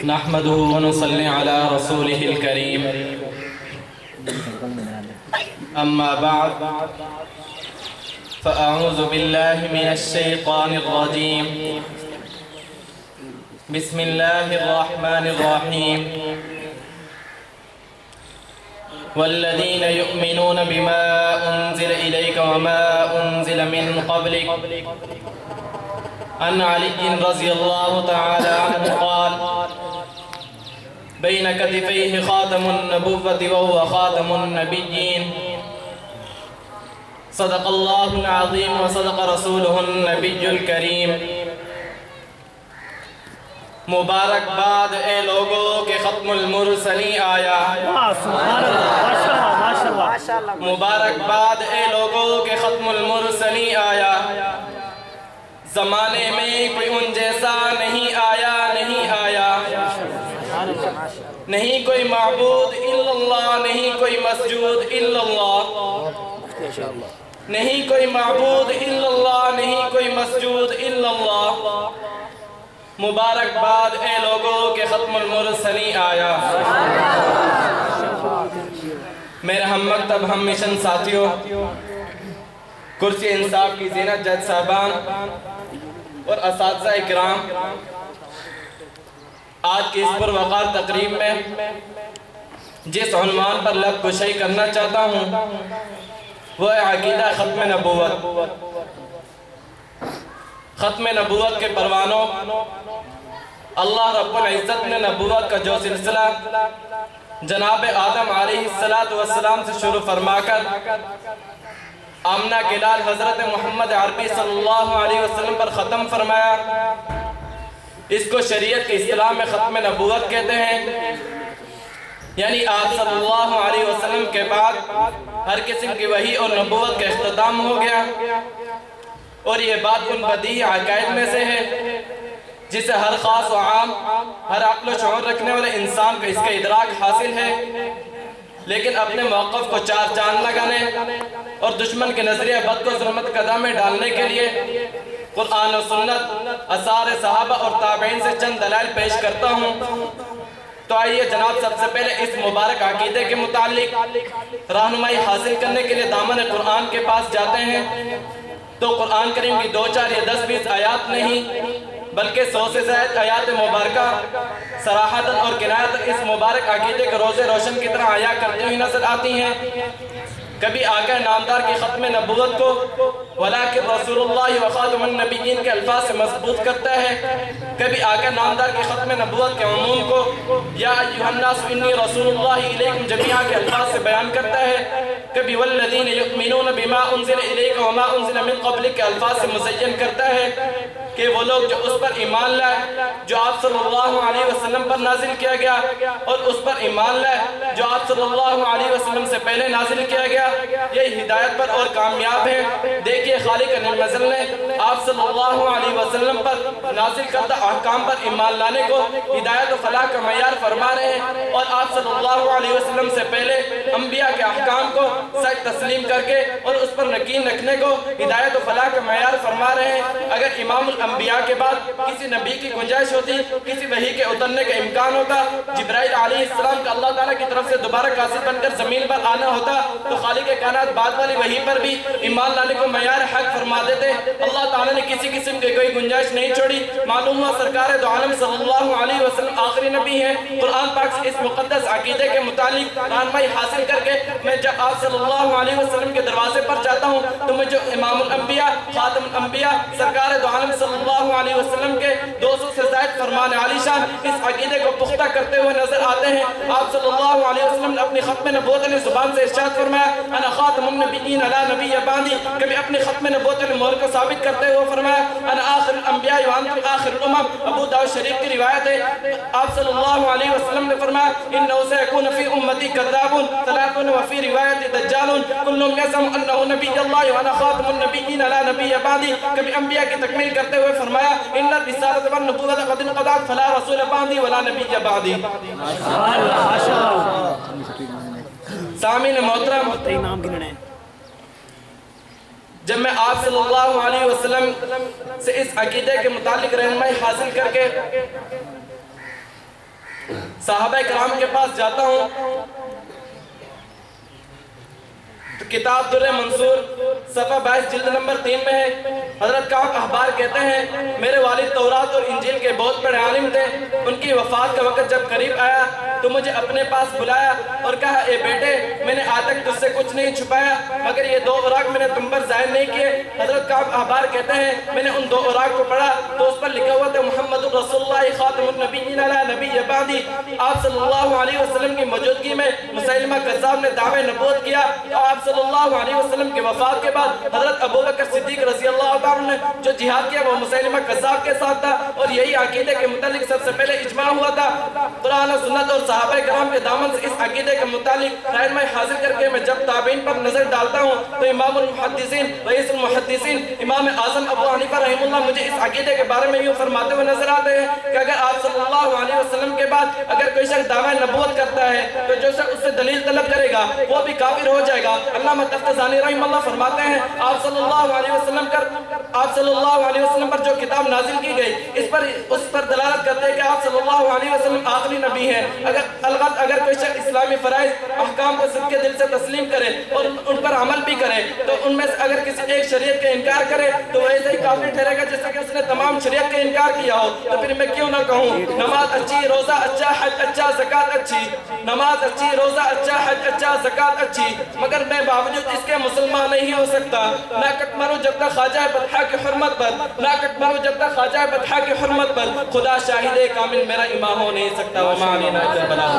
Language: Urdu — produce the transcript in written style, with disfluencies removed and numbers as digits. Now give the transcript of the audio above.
نحمده ونصلي على رسوله الكريم أما بعد فأعوذ بالله من الشيطان الرجيم بسم الله الرحمن الرحيم والذين يؤمنون بما أنزل إليك وما أنزل من قبلك عن علي رضي الله تعالى عنه قال بين كتفيه خاتم النبوة وهو خاتم النبيين صدق الله العظيم وصدق رسوله النبي الكريم مبارک باد اے لوگوں کے ختم المرسلین آیا مبارک باد اے لوگوں کے ختم المرسلین آیا زمانے میں کوئی ان جیسا نہیں آیا نہیں کوئی معبود الا اللہ نہیں کوئی مسجود الا اللہ نہیں کوئی معبود الا اللہ نہیں کوئی مسجود الا اللہ مبارک باد اے لوگوں کے ختم المرسلین آیا میرے ہم مکتب ہم مشن ساتھیوں کرسی انصاف کی زینت جج صاحبان اور اساتذہ اکرام آج کی اس پروقار تقریب میں جس عنوان پر لب کشائی کرنا چاہتا ہوں وہ ہے عقیدہ ختم نبوت ختم نبوت کے پروانوں اللہ رب العزت نے نبوت کا جو سلسلہ جناب آدم علیہ السلام سے شروع فرما کر آمنہ کے لال حضرت محمد عربی صلی اللہ علیہ وسلم پر ختم فرمایا اس کو شریعت کے اصطلاح میں ختم نبوت کہتے ہیں یعنی آپ صلی اللہ علیہ وسلم کے بعد ہر قسم کی وحی اور نبوت کا اختتام ہو گیا اور یہ بات ان بدیہی عقائد میں سے ہے جسے ہر خاص و عام ہر عقل و شعور رکھنے والے انسان کو اس کا ادراک حاصل ہے لیکن اپنے موقف کو چار چاند لگانے اور دشمن کے نظریہ بد کو ظلمت قدم میں ڈالنے کے لیے قرآن و سنت آثار صحابہ اور تابعین سے چند دلائل پیش کرتا ہوں تو آئیے جناب سب سے پہلے اس مبارک عقیدے کے متعلق رہنمائی حاصل کرنے کے لیے دامن قرآن کے پاس جاتے ہیں تو قرآن کریم کی 2 4 یا 10 20 آیات نہیں بلکہ 100 سے زائد آیات مبارکہ صراحتاً اور کنایتاً اس مبارک عقیدے کے روزے روشن کی طرح آیا کرتی ہوئی نظر آتی ہیں کبھی آقا نامدار کی ختم نبوت کو ولیکن رسول اللہ و خاتم النبیین کے الفاظ سے مضبوط کرتا ہے کبھی آقا نامدار کی ختم نبوت کے عموم کو یا ایھا الناس انی رسول اللہ الیکم جمیعا کے الفاظ سے بیان کرتا ہے کبھی والذین یؤمنون بما انزل الیک وما انزل من قبلک کے الفاظ سے مزین کرتا ہے کہ وہ لوگ جو اس پر ایمان لائے جو آپ صلی اللہ علیہ وسلم پر نازل کیا گیا اور اس پر ایمان لائے جو آپ صلی اللہ علیہ وسلم سے پہلے نازل کیا گیا یہ ہدایت پر اور کامیاب ہے دیکھیے خالق نعمت نے آپ صلی اللہ علیہ وسلم پر نازل کردہ احکام پر ایمان لانے کو ہدایت و فلاح کا معیار فرما رہے ہیں اور آپ صلی اللہ علیہ وسلم سے پہلے انبیاء کے احکام کو سچ تسلیم کر کے اور اس پر یقین رکھنے کو ہدایت و فلاح کا معیار فرما رہے ہیں اگر امام الانبیاء کے بعد کسی نبی کی گنجائش ہوتی کسی وحی کے اترنے کا امکان ہوتا جبرائیل علیہ السلام کا اللہ تعالیٰ کی طرف سے دوبارہ قاصد بن کر زمین پر آنا ہوتا تو خالق کائنات بعد والی وحی پر بھی ایمان لانے کو معیار حق فرما دیتے اللہ تعالیٰ نے کسی قسم کی کوئی گنجائش نہیں چھوڑی معلوم ہوا سرکار دو عالم صلی اللہ علیہ وسلم آخری نبی ہیں قرآن پاک سے اس مقدس عقیدے کے متعلق رہنمائی حاصل کر کے میں جب آپ صلی اللہ علیہ وسلم کے دروازے پر جاتا ہوں تو مجھے امام الانبیاء خاتم الانبیاء سرکار دو عالم صلی اللہ علیہ وسلم کے 200 سے زائد فرمان عالی شان اس عقیدے کو پختہ کرتے ہوئے نظر آتے ہیں آپ صلی اللہ علیہ وسلم نے اپنی ختم نبوت علیہ زبان سے ارشاد فرمایا انا خاتم النبیین لا نبی بعدی کبھی اپنی ختم نبوت علیہ مہر کو ثابت کرتے ہوئے فرمایا انا آخر الانبیاء وانتم آخر الامم ابو داؤد شریف کی روایت ہے آپ صلی اللہ علیہ وسلم نے فرمایا انہو سیکون فی امتی کذابون ثلاثون وفی روایت دجالون کلهم یزعم انہو نبی اللہ وانا خاتم النبیین لا نبی بعدی کبھی انبیاء کی تکمیل کرتے ہوئے فرمایا ان الرسالۃ والنبوۃ قد انقضت فلا رسول بعدی ولا نبی بعدی سامعین محترم جب میں آپ صلی اللہ علیہ وسلم سے اس عقیدے کے متعلق رہنمائی حاصل کر کے صحابہ کرام کے پاس جاتا ہوں تو کتاب در منصور صفحہ 22 جلد نمبر 3 میں ہے، حضرت کعب احبار کہتے ہیں میرے والد تورات اور انجیل کے بہت بڑے عالم تھے، ان کی وفات کا وقت جب قریب آیا تو مجھے اپنے پاس بلایا اور کہا اے بیٹے میں نے آج تک تجھ سے کچھ نہیں چھپایا مگر یہ 2 اوراق میں نے تم پر ظاہر نہیں کیے۔ حضرت کعب احبار کہتے ہیں میں نے ان 2 اوراق کو پڑھا تو اس پر لکھا ہوا تھا محمد رسول اللہ خاتم النبیین لا نبی بعدی۔ آپ صلی اللہ علیہ وسلم کی موجودگی میں مسیلمہ کذاب نے دعوی نبوت کیا۔ آپ صلی اللہ علیہ وسلم کے وفات کے بعد حضرت ابوبکر صدیق رضی اللہ عنہ نے جو جہاد کیا وہ مسیلمہ کذاب کے ساتھ تھا اور یہی عقیدے کے متعلق سب سے پہلے اجماع ہوا تھا۔ قرآن و سنت اور صحابہ کرام کے دامن سے اس عقیدے کے متعلق رہنمائی حاصل کر کے میں جب تابعین پر نظر ڈالتا ہوں تو امام المحدثین رئیس المحدثین امام اعظم ابو حنیفہ رحمہ اللہ مجھے اس عقیدے کے بارے میں یوں فرماتے ہوئے نظر آتے ہیں کہ اگر آپ صلی اللہ علیہ وسلم کے بعد اگر کوئی شخص دعوی نبوت کرتا ہے تو جو شخص اس سے دلیل طلب کرے گا وہ بھی کافر ہو جائے گا۔ علامہ تفتزانی رحمہ اللہ فرماتے ہیں آپ صلی اللہ علیہ وسلم پر جو کتاب نازل کی گئی اس پر دلالت کرتے ہیں کہ آپ صلی اللہ علیہ وسلم آخری نبی ہیں۔ اگر کوئی شخص اسلامی فرائض احکام کو سب کے دل سے تسلیم کرے اور ان پر عمل بھی کرے تو ان میں سے اگر کسی ایک شریعت کا انکار کرے تو وہ ایسے ہی کافر ٹھہرے گا جیسے کہ اس نے تمام شریعت کا انکار کیا ہو۔ تو پھر میں کیوں نہ کہوں نماز اچھی، روزہ اچھا، حج اچھا، زکوٰۃ اچھی، نماز اچھی، روزہ اچھا، حج اچھا، زکوٰۃ اچھی، مگر میں باوجود اس کے مسلمان نہیں ہو سکتا۔ نہ کٹ مروں جب تک خواجہ بطحہ کی حرمت پر، نہ کٹ مروں جب تک خواجہ بطحہ کی حرمت پر، خدا شاہد کامل میرا امام ہو نہیں سکتا۔ وما علینا الا البلاغ۔